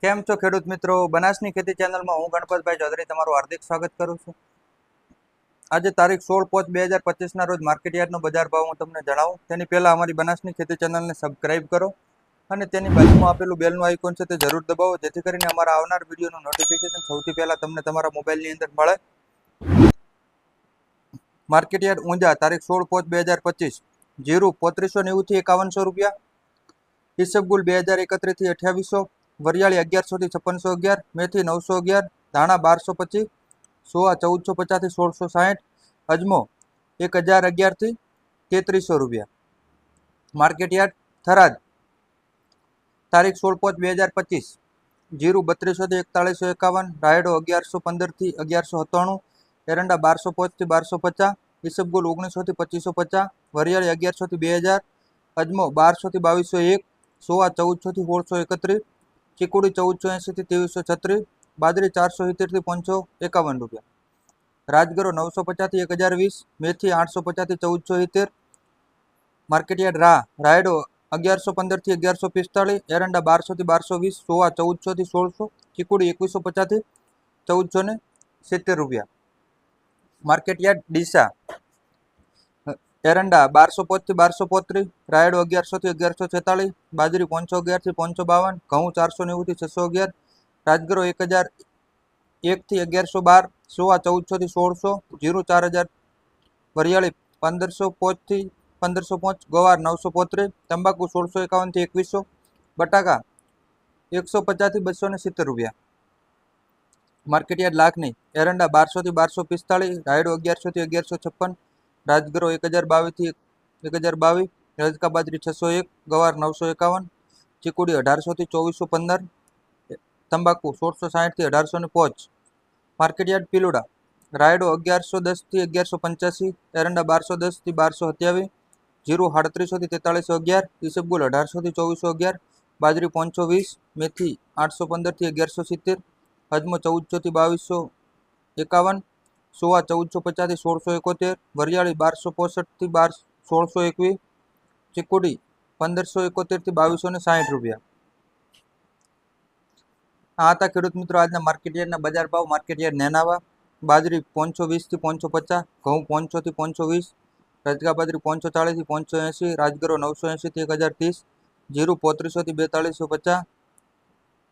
કેમ છો ખેડૂત મિત્રો? બનાસની ખેતી ચેનલમાં હું ગણપતભાઈ ચૌધરી તમારું હાર્દિક સ્વાગત કરું છું. આજે તારીખ 16/5/2025 રોજ માર્કેટયાર્ડનો બજાર ભાવ હું તમને જણાવું તેની પહેલા અમારી બનાસની ખેતી ચેનલને સબસ્ક્રાઇબ કરો અને તેની બાજુમાં આપેલું બેલનું આઇકોન છે તે જરૂર દબાવો, જેથી કરીને અમારા આવનાર વિડીયોનું નોટિફિકેશન સૌથી પહેલા તમને તમારા મોબાઈલની અંદર મળે. માર્કેટયાર્ડ ઊંઝા તારીખ 16/5/2025 જીરું 3590 થી 5100 રૂપિયા, ઈસબગુલ 2031 થી 2800, વરિયાળી 1100 થી 5611, મેથી 911, ધાણા 1225, સોવા 1450 થી 1660, અજમો 1011 થી 3300 રૂપિયા. માર્કેટયાર્ડ થરાદ તારીખ 16/5/2025 જીરું 3200 થી 4151, રાયડો 1115 થી 1197, એરંડા 1205 થી 1250, ઈસબગુલ 1900 થી 2550, વરિયાળી 1100 થી 2000, અજમો 1200 થી 2201, સોવા 1400 થી 1631, ચીકુડી 1480 થી 2336, બાજરી 470 થી 551 રૂપિયા. રાજગરો 950 થી 1020, મેથી 850 થી 1470, માર્કેટયાર્ડ રાયડો 1115 થી 1145, એરંડા 1200 થી 1220, સોવા 1400 થી 1600, ચીકુડી 2150 થી 1470 રૂપિયા. માર્કેટયાર્ડ ડીસા એરંડા 1205 થી 1235, રાયડો 1100 થી 1146, બાજરી 511 થી 552, ઘઉં 490 થી 611, રાજગરો 1001 થી 1112, સોવા 1400 થી 1600, જીરું 4000, વરિયાળી 1505 થી 1505, ગવાર 935, તંબાકુ 1651 થી 2100, બટાકા 150 થી 270 રૂપિયા. માર્કેટયાર્ડ લાખની એરંડા 1200 થી 1245, રાયડો 1100 થી 1156, રાજગરો 1022 થી 1022, રજકા બાજરી 601, ગવાર 951, ચીકુડી 1800 થી 2415, તંબાકુ 1660 થી 1805. માર્કેટયાર્ડ પીલુડા રાયડો 1110 થી 1185, એરંડા 1210 થી 1227, જીરું 3800 થી 4311, ઈસબગુલ 1800 થી 2411, બાજરી 520, મેથી 815 થી 1170, અજમો 1400 થી 2251, સોવા 1450 થી 1671, વરિયાળી 1265 થી 1621, ચીકુડી 1571 થી 2260 રૂપિયા. આ હતા ખેડૂત મિત્રો આજના માર્કેટયાર્ડના બજાર ભાવ. માર્કેટયાર્ડ નેનાવા બાજરી 520 થી 550, ઘઉં 500 થી 520, રજકા બાજરી 540 થી 580, રાજગરો 980 થી 1030, જીરું 3500 થી 4250,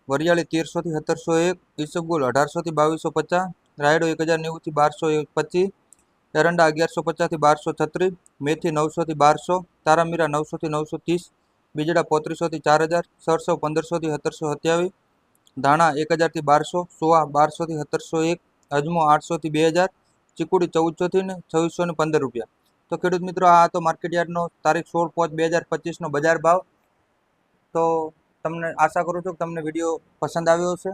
વરિયાળી 1300 થી 1701, ઈસબગુલ 1800 થી 2250, રાયડો 1090 થી 1225, એરંડા 1150 થી 1236, મેથી 900 થી 1200, તારામીરા 900 થી 930, બીજડા 3500 થી 4000, સરસવ 1500 થી 1727, ધાણા 1000 થી 1200, સોવા 1200 થી 1701, અજમો 800 થી 2000, ચીકુડી 1400 થી 2615 રૂપિયા. તો ખેડૂત મિત્રો આ હતો માર્કેટયાર્ડનો તારીખ 16/5/2025 નો બજાર ભાવ. તો તમને આશા કરું છું કે તમને વિડીયો પસંદ આવ્યો હશે.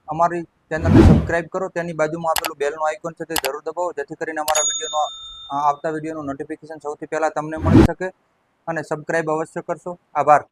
અમારી ચેનલને સબસ્ક્રાઇબ કરો, તેની બાજુમાં આપેલું બેલનું આઇકોન છે તે જરૂર દબાવો, જેથી કરીને અમારા આવતા વિડીયોનું નોટિફિકેશન સૌથી પહેલા તમને મળી શકે. અને સબસ્ક્રાઇબ અવશ્ય કરશો. આભાર.